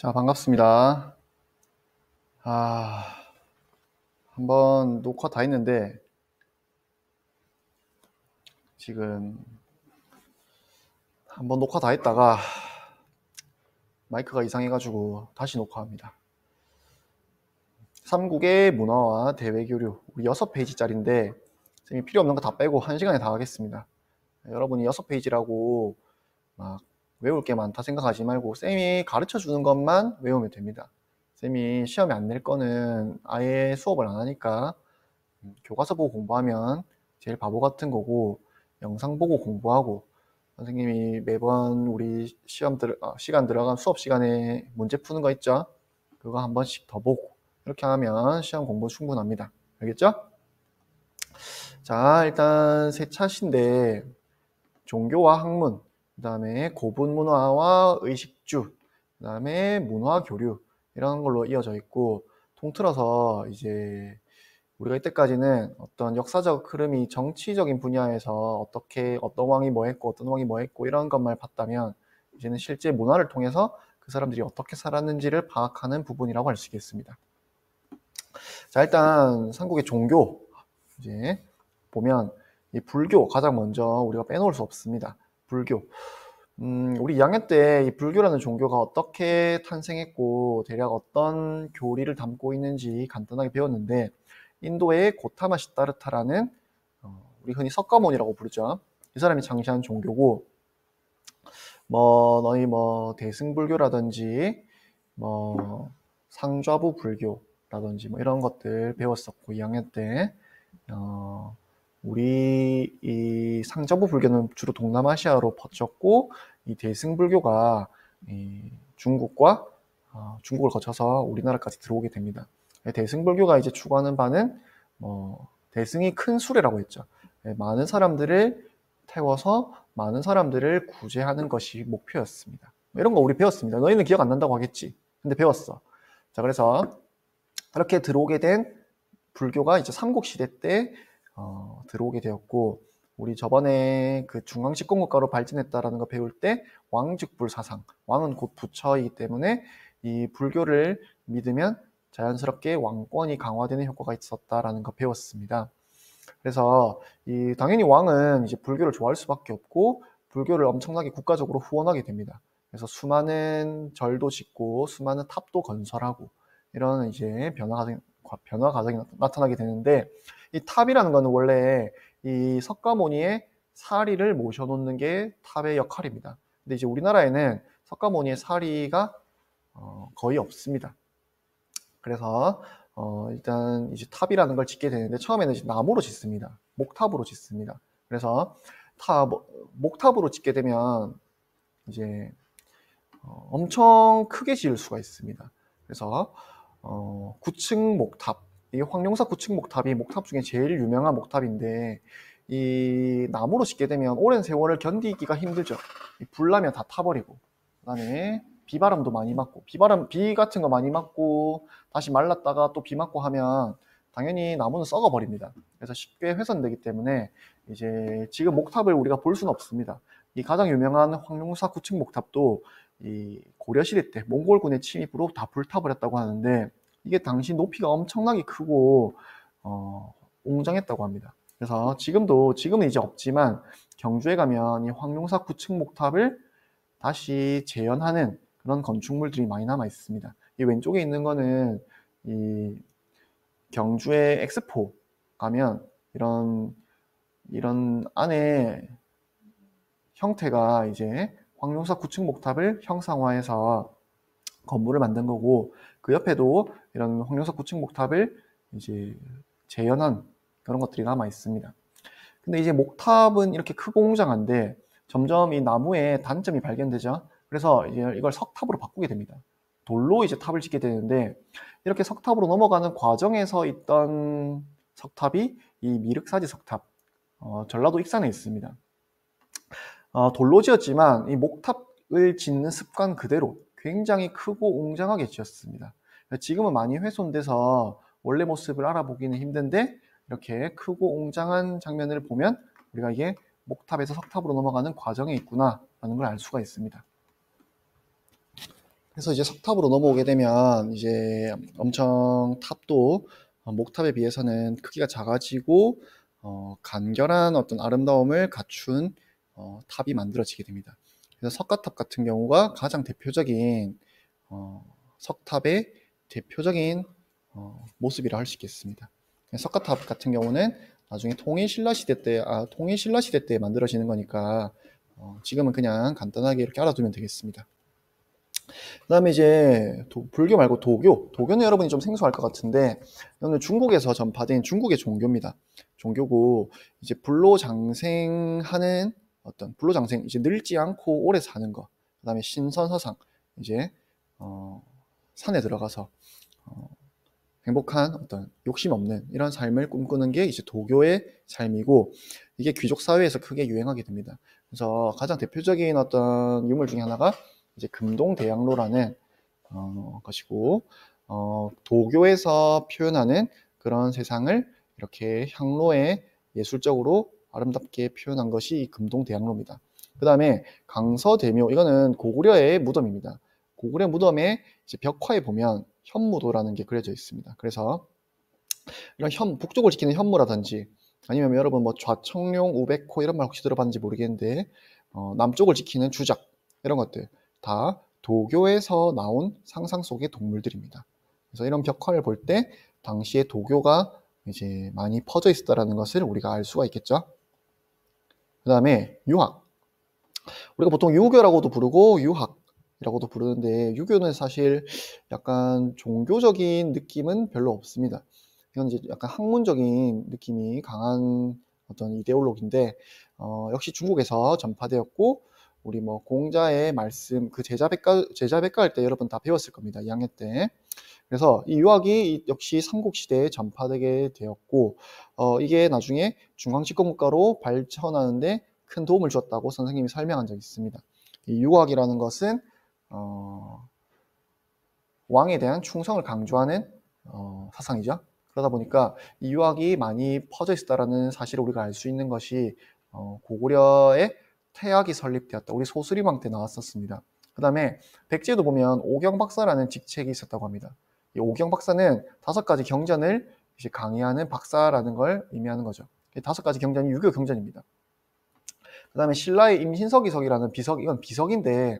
자, 반갑습니다. 한번 녹화 다 했는데, 지금 한번 녹화 다 했다가 마이크가 이상해가지고 다시 녹화합니다. 삼국의 문화와 대외교류, 우리 6페이지짜리인데, 쌤이 필요 없는 거 다 빼고 1시간에 다 하겠습니다. 여러분이 6페이지라고 막 외울 게 많다 생각하지 말고, 쌤이 가르쳐 주는 것만 외우면 됩니다. 쌤이 시험에 안 낼 거는 아예 수업을 안 하니까, 교과서 보고 공부하면 제일 바보 같은 거고, 영상 보고 공부하고, 선생님이 매번 우리 시간 들어간 수업 시간에 문제 푸는 거 있죠? 그거 한 번씩 더 보고, 이렇게 하면 시험 공부 충분합니다. 알겠죠? 자, 일단 세 차시인데, 종교와 학문, 그 다음에 고분 문화와 의식주, 그 다음에 문화 교류, 이런 걸로 이어져 있고, 통틀어서 이제 우리가 이때까지는 어떤 역사적 흐름이 정치적인 분야에서 어떻게 어떤 왕이 뭐 했고 어떤 왕이 뭐 했고 이런 것만 봤다면, 이제는 실제 문화를 통해서 그 사람들이 어떻게 살았는지를 파악하는 부분이라고 할 수 있겠습니다. 자, 일단 삼국의 종교 이제 보면 이 불교 가장 먼저 우리가 빼놓을 수 없습니다. 불교. 우리 2학년 때 이 불교라는 종교가 어떻게 탄생했고 대략 어떤 교리를 담고 있는지 간단하게 배웠는데, 인도의 고타마 시다르타라는 우리 흔히 석가모니라고 부르죠. 이 사람이 창시한 종교고, 너희 대승불교라든지 상좌부 불교라든지 이런 것들 배웠었고 2학년 때. 우리 이 상좌부 불교는 주로 동남아시아로 퍼졌고, 이 대승불교가 중국과 중국을 거쳐서 우리나라까지 들어오게 됩니다. 대승불교가 이제 추구하는 바는 대승이 큰 수레라고 했죠. 많은 사람들을 태워서 많은 사람들을 구제하는 것이 목표였습니다. 이런 거 우리 배웠습니다. 너희는 기억 안 난다고 하겠지. 근데 배웠어. 자, 그래서 이렇게 들어오게 된 불교가 이제 삼국시대 때 들어오게 되었고, 우리 저번에 그 중앙집권국가로 발전했다라는 거 배울 때 왕즉불 사상, 왕은 곧 부처이기 때문에 이 불교를 믿으면 자연스럽게 왕권이 강화되는 효과가 있었다라는 거 배웠습니다. 그래서 당연히 왕은 이제 불교를 좋아할 수밖에 없고 불교를 엄청나게 국가적으로 후원하게 됩니다. 그래서 수많은 절도 짓고 수많은 탑도 건설하고 이런 이제 변화 과정이 나타나게 되는데, 이 탑이라는 거는 원래 이 석가모니의 사리를 모셔놓는 게 탑의 역할입니다. 근데 이제 우리나라에는 석가모니의 사리가 거의 없습니다. 그래서 일단 이제 탑이라는 걸 짓게 되는데, 처음에는 이제 나무로 짓습니다. 목탑으로 짓습니다. 그래서 목탑으로 짓게 되면 이제 엄청 크게 지을 수가 있습니다. 그래서 9층 목탑, 이 황룡사 9층 목탑이 목탑 중에 제일 유명한 목탑인데, 이 나무로 짓게 되면 오랜 세월을 견디기가 힘들죠. 불 나면 다 타버리고, 그다음에 비바람도 많이 맞고, 비 같은 거 많이 맞고 다시 말랐다가 또 비 맞고 하면 당연히 나무는 썩어버립니다. 그래서 쉽게 훼손되기 때문에 이제 지금 목탑을 우리가 볼 수는 없습니다. 이 가장 유명한 황룡사 9층 목탑도 이 고려시대 때 몽골군의 침입으로 다 불타버렸다고 하는데, 이게 당시 높이가 엄청나게 크고 웅장했다고 합니다. 그래서 지금은 이제 없지만 경주에 가면 이 황룡사 9층 목탑을 다시 재현하는 그런 건축물들이 많이 남아 있습니다. 이 왼쪽에 있는 거는 이 경주의 엑스포 가면 이런 안에 형태가 이제 황룡사 9층 목탑을 형상화해서 건물을 만든 거고, 그 옆에도 이런 황룡사 9층 목탑을 이제 재현한 그런 것들이 남아 있습니다. 근데 이제 목탑은 이렇게 크고 웅장한데 점점 이 나무에 단점이 발견되죠. 그래서 이걸 석탑으로 바꾸게 됩니다. 돌로 이제 탑을 짓게 되는데, 이렇게 석탑으로 넘어가는 과정에서 있던 석탑이 이 미륵사지 석탑, 전라도 익산에 있습니다. 돌로 지었지만 이 목탑을 짓는 습관 그대로 굉장히 크고 웅장하게 지었습니다. 지금은 많이 훼손돼서 원래 모습을 알아보기는 힘든데, 이렇게 크고 웅장한 장면을 보면 우리가 이게 목탑에서 석탑으로 넘어가는 과정에 있구나 라는 걸 알 수가 있습니다. 그래서 이제 석탑으로 넘어오게 되면 이제 엄청 탑도 목탑에 비해서는 크기가 작아지고 간결한 어떤 아름다움을 갖춘 탑이 만들어지게 됩니다. 그래서 석가탑 같은 경우가 가장 대표적인 석탑의 대표적인 모습이라 할 수 있겠습니다. 석가탑 같은 경우는 나중에 통일신라 시대 때 만들어지는 거니까 지금은 그냥 간단하게 이렇게 알아두면 되겠습니다. 그 다음에 이제 불교 말고 도교는 여러분이 좀 생소할 것 같은데 이거는 중국에서 전파된 중국의 종교입니다. 종교고 이제 불로장생하는 불로장생, 이제 늙지 않고 오래 사는 거, 그 다음에 신선서상, 이제 산에 들어가서 행복한 어떤 욕심 없는 이런 삶을 꿈꾸는 게 이제 도교의 삶이고, 이게 귀족 사회에서 크게 유행하게 됩니다. 그래서 가장 대표적인 어떤 유물 중에 하나가 이제 금동대양로라는 것이고, 도교에서 표현하는 그런 세상을 이렇게 향로에 예술적으로 아름답게 표현한 것이 이 금동대양로입니다. 그 다음에 강서대묘, 이거는 고구려의 무덤입니다. 고구려 무덤의 이제 벽화에 보면 현무도라는 게 그려져 있습니다. 그래서 이런 북쪽을 지키는 현무라든지, 아니면 여러분 뭐 좌청룡, 우백호 이런 말 혹시 들어봤는지 모르겠는데 남쪽을 지키는 주작, 이런 것들 다 도교에서 나온 상상 속의 동물들입니다. 그래서 이런 벽화를 볼 때 당시에 도교가 이제 많이 퍼져 있었다는 것을 우리가 알 수가 있겠죠. 그 다음에 유학, 우리가 보통 유교라고도 부르고 유학이라고도 부르는데, 유교는 사실 약간 종교적인 느낌은 별로 없습니다. 이건 이제 약간 학문적인 느낌이 강한 어떤 이데올로기인데, 역시 중국에서 전파되었고, 우리 뭐 공자의 말씀, 그 제자백과 할 때 여러분 다 배웠을 겁니다. 2학년 때. 그래서 이 유학이 역시 삼국시대에 전파되게 되었고, 이게 나중에 중앙집권국가로 발전하는데 큰 도움을 줬다고 선생님이 설명한 적이 있습니다. 이 유학이라는 것은 왕에 대한 충성을 강조하는 사상이죠. 그러다 보니까 이 유학이 많이 퍼져 있었다는 사실을 우리가 알 수 있는 것이 고구려의 태학이 설립되었다. 우리 소수림왕 때 나왔었습니다. 그 다음에 백제도 보면 오경박사라는 직책이 있었다고 합니다. 이 오경박사는 5가지 경전을 이제 강의하는 박사라는 걸 의미하는 거죠. 5가지 경전이 유교 경전입니다. 그 다음에 신라의 임신서기석이라는 비석, 이건 비석인데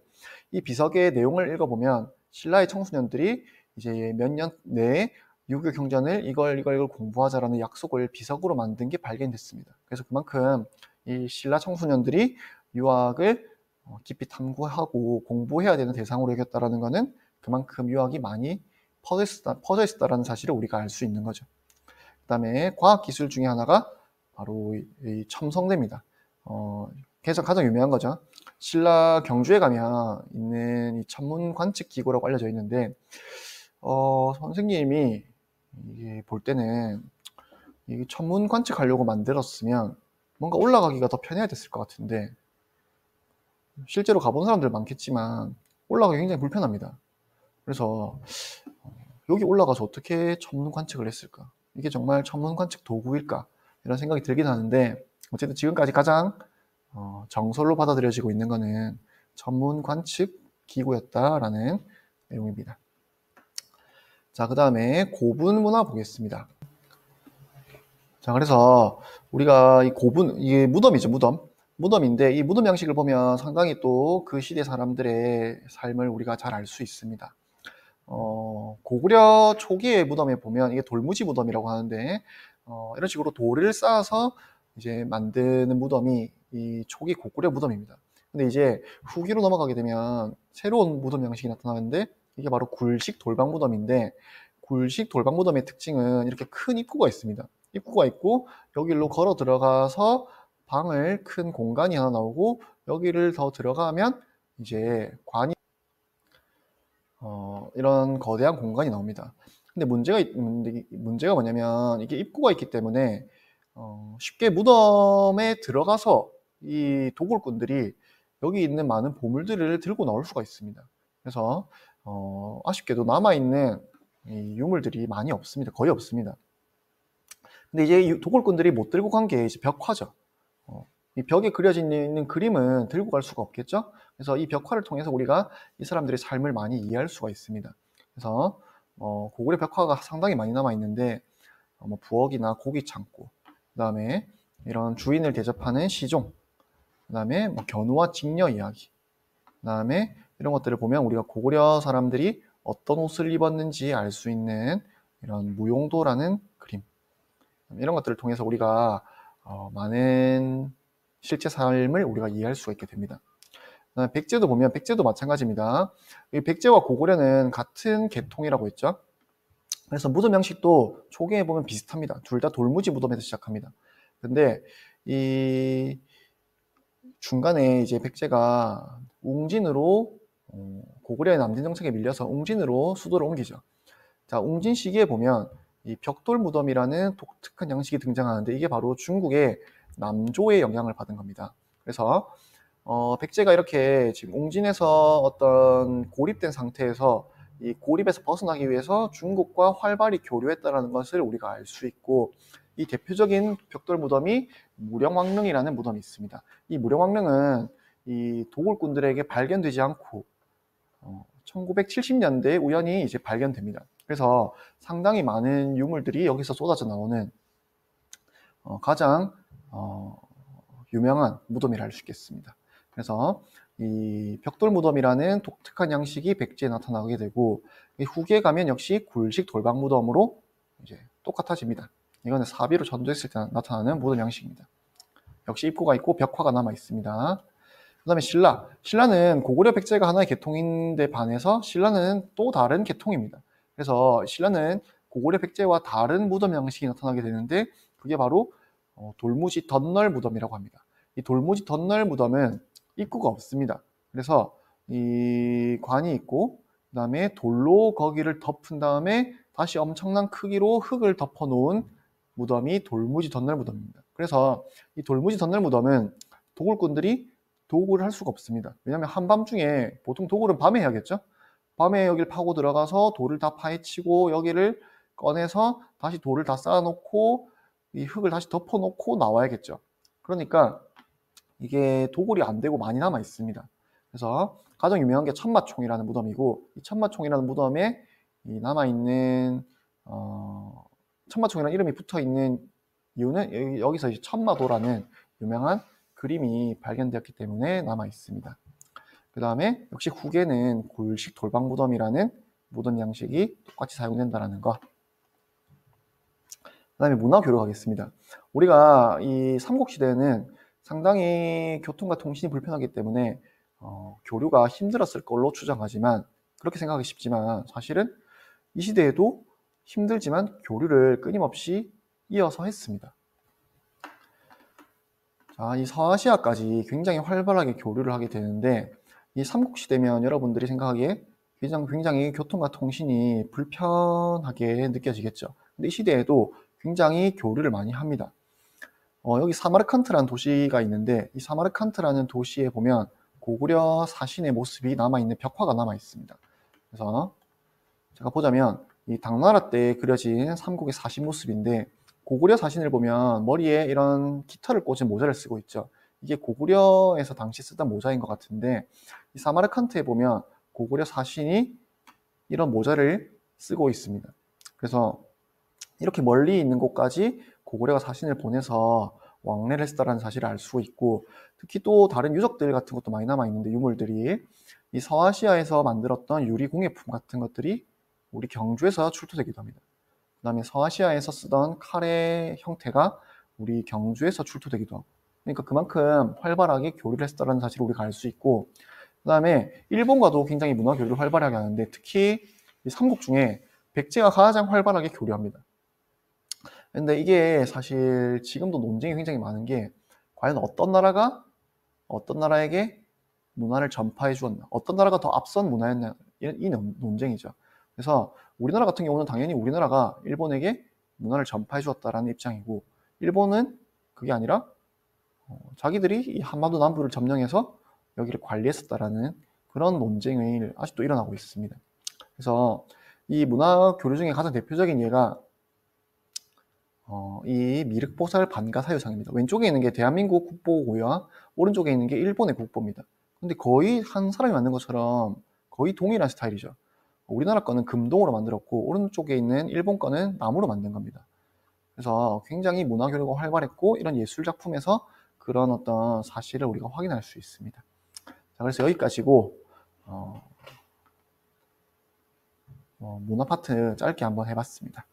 이 비석의 내용을 읽어보면 신라의 청소년들이 이제 몇 년 내에 유교 경전을 이걸 공부하자라는 약속을 비석으로 만든 게 발견됐습니다. 그래서 그만큼 이 신라 청소년들이 유학을 깊이 탐구하고 공부해야 되는 대상으로 여겼다라는 것은 그만큼 유학이 많이 퍼져 있었다라는 사실을 우리가 알 수 있는 거죠. 그 다음에 과학기술 중에 하나가 바로 이 첨성대입니다. 가장 유명한 거죠. 신라 경주에 가면 있는 이 천문 관측 기구라고 알려져 있는데, 선생님이 이게 볼 때는 이 천문 관측하려고 만들었으면 뭔가 올라가기가 더 편해야 됐을 것 같은데, 실제로 가본 사람들 많겠지만 올라가기 굉장히 불편합니다. 그래서 여기 올라가서 어떻게 천문 관측을 했을까? 이게 정말 천문 관측 도구일까? 이런 생각이 들긴 하는데, 어쨌든 지금까지 가장 정설로 받아들여지고 있는 것은 천문 관측 기구였다라는 내용입니다. 자, 그 다음에 고분 문화 보겠습니다. 자, 그래서 우리가 이 고분, 이게 무덤이죠, 무덤인데 이 무덤 양식을 보면 상당히 또 그 시대 사람들의 삶을 우리가 잘 알 수 있습니다. 고구려 초기의 무덤에 보면 이게 돌무지 무덤이라고 하는데, 이런 식으로 돌을 쌓아서 이제 만드는 무덤이 이 초기 고구려 무덤입니다. 근데 이제 후기로 넘어가게 되면 새로운 무덤 양식이 나타나는데, 이게 바로 굴식 돌방 무덤인데, 굴식 돌방 무덤의 특징은 이렇게 큰 입구가 있습니다. 입구가 있고 여기로 걸어 들어가서 방을, 큰 공간이 하나 나오고, 여기를 더 들어가면 이제 관이 이런 거대한 공간이 나옵니다. 근데 문제가 뭐냐면 이게 입구가 있기 때문에 쉽게 무덤에 들어가서 이 도굴꾼들이 여기 있는 많은 보물들을 들고 나올 수가 있습니다. 그래서 아쉽게도 남아있는 이 유물들이 많이 없습니다. 거의 없습니다. 근데 이제 이 도굴꾼들이 못 들고 간 게 이제 벽화죠. 이 벽에 그려져 있는 그림은 들고 갈 수가 없겠죠? 그래서 이 벽화를 통해서 우리가 이 사람들의 삶을 많이 이해할 수가 있습니다. 그래서 고구려 벽화가 상당히 많이 남아 있는데 뭐 부엌이나 고기 창고, 그다음에 이런 주인을 대접하는 시종, 그다음에 뭐 견우와 직녀 이야기, 그다음에 이런 것들을 보면 우리가 고구려 사람들이 어떤 옷을 입었는지 알 수 있는 이런 무용도라는 그림, 이런 것들을 통해서 우리가 많은 실제 삶을 우리가 이해할 수가 있게 됩니다. 백제도 보면 백제도 마찬가지입니다. 이 백제와 고구려는 같은 계통이라고 했죠. 그래서 무덤 형식도 초기에 보면 비슷합니다. 둘 다 돌무지 무덤에서 시작합니다. 근데 이 중간에 이제 백제가 웅진으로 고구려의 남진 정책에 밀려서 웅진으로 수도를 옮기죠. 자, 웅진 시기에 보면 이 벽돌 무덤이라는 독특한 양식이 등장하는데 이게 바로 중국의 남조의 영향을 받은 겁니다. 그래서 백제가 이렇게 지금 웅진에서 어떤 고립된 상태에서 이 고립에서 벗어나기 위해서 중국과 활발히 교류했다는 것을 우리가 알 수 있고, 이 대표적인 벽돌 무덤이 무령왕릉이라는 무덤이 있습니다. 이 무령왕릉은 이 도굴꾼들에게 발견되지 않고 1970년대에 우연히 이제 발견됩니다. 그래서 상당히 많은 유물들이 여기서 쏟아져 나오는 가장 유명한 무덤이라 할 수 있겠습니다. 그래서 이 벽돌 무덤이라는 독특한 양식이 백제에 나타나게 되고, 후기에 가면 역시 굴식 돌방 무덤으로 이제 똑같아집니다. 이거는 사비로 전도했을 때 나타나는 무덤 양식입니다. 역시 입구가 있고 벽화가 남아 있습니다. 그 다음에 신라. 신라는 고구려 백제가 하나의 계통인데 반해서 신라는 또 다른 계통입니다. 그래서 신라는 고구려 백제와 다른 무덤 양식이 나타나게 되는데 그게 바로 돌무지 덧널 무덤이라고 합니다. 이 돌무지 덧널 무덤은 입구가 없습니다. 그래서 이 관이 있고 그 다음에 돌로 거기를 덮은 다음에 다시 엄청난 크기로 흙을 덮어 놓은 무덤이 돌무지 덧널 무덤입니다. 그래서 이 돌무지 덧널 무덤은 도굴꾼들이 도굴을 할 수가 없습니다. 왜냐하면 한밤중에 보통 도굴은 밤에 해야겠죠? 밤에 여기를 파고 들어가서 돌을 다 파헤치고 여기를 꺼내서 다시 돌을 다 쌓아놓고 이 흙을 다시 덮어놓고 나와야겠죠. 그러니까 이게 도굴이 안 되고 많이 남아 있습니다. 그래서 가장 유명한 게 천마총이라는 무덤이고, 이 천마총이라는 무덤에 이 남아있는 천마총이라는 이름이 붙어 있는 이유는 여기서 이제 천마도라는 유명한 그림이 발견되었기 때문에 남아 있습니다. 그 다음에 역시 후계는 굴식 돌방 무덤이라는 무덤 양식이 똑같이 사용된다는 것. 그 다음에 문화 교류 가겠습니다. 우리가 이 삼국시대에는 상당히 교통과 통신이 불편하기 때문에 교류가 힘들었을 걸로 추정하지만, 그렇게 생각하기 쉽지만 사실은 이 시대에도 힘들지만 교류를 끊임없이 이어서 했습니다. 자, 이 서아시아까지 굉장히 활발하게 교류를 하게 되는데, 이 삼국시대면 여러분들이 생각하기에 굉장히 교통과 통신이 불편하게 느껴지겠죠. 근데 이 시대에도 굉장히 교류를 많이 합니다. 여기 사마르칸트라는 도시가 있는데, 이 사마르칸트라는 도시에 보면 고구려 사신의 모습이 남아있는 벽화가 남아 있습니다. 그래서 제가 보자면 이 당나라 때 그려진 삼국의 사신 모습인데, 고구려 사신을 보면 머리에 이런 깃털을 꽂은 모자를 쓰고 있죠. 이게 고구려에서 당시 쓰던 모자인 것 같은데, 이 사마르칸트에 보면 고구려 사신이 이런 모자를 쓰고 있습니다. 그래서 이렇게 멀리 있는 곳까지 고구려가 사신을 보내서 왕래를 했다는 사실을 알 수 있고, 특히 또 다른 유적들 같은 것도 많이 남아 있는데, 유물들이 이 서아시아에서 만들었던 유리 공예품 같은 것들이 우리 경주에서 출토되기도 합니다. 그 다음에 서아시아에서 쓰던 칼의 형태가 우리 경주에서 출토되기도 하고, 그러니까 그만큼 활발하게 교류를 했다는 사실을 우리가 알 수 있고, 그 다음에 일본과도 굉장히 문화 교류를 활발하게 하는데, 특히 이 삼국 중에 백제가 가장 활발하게 교류합니다. 근데 이게 사실 지금도 논쟁이 굉장히 많은 게, 과연 어떤 나라가 어떤 나라에게 문화를 전파해 주었나, 어떤 나라가 더 앞선 문화였나, 이 논쟁이죠. 그래서 우리나라 같은 경우는 당연히 우리나라가 일본에게 문화를 전파해 주었다라는 입장이고, 일본은 그게 아니라 자기들이 이 한반도 남부를 점령해서 여기를 관리했었다라는 그런 논쟁이 아직도 일어나고 있습니다. 그래서 이 문화 교류 중에 가장 대표적인 예가 이 미륵보살 반가사유상입니다. 왼쪽에 있는 게 대한민국 국보고요. 오른쪽에 있는 게 일본의 국보입니다. 근데 거의 한 사람이 만든 것처럼 거의 동일한 스타일이죠. 우리나라 거는 금동으로 만들었고 오른쪽에 있는 일본 거는 나무로 만든 겁니다. 그래서 굉장히 문화 교류가 활발했고 이런 예술 작품에서 그런 어떤 사실을 우리가 확인할 수 있습니다. 자, 그래서 여기까지고 문화 파트 짧게 한번 해봤습니다.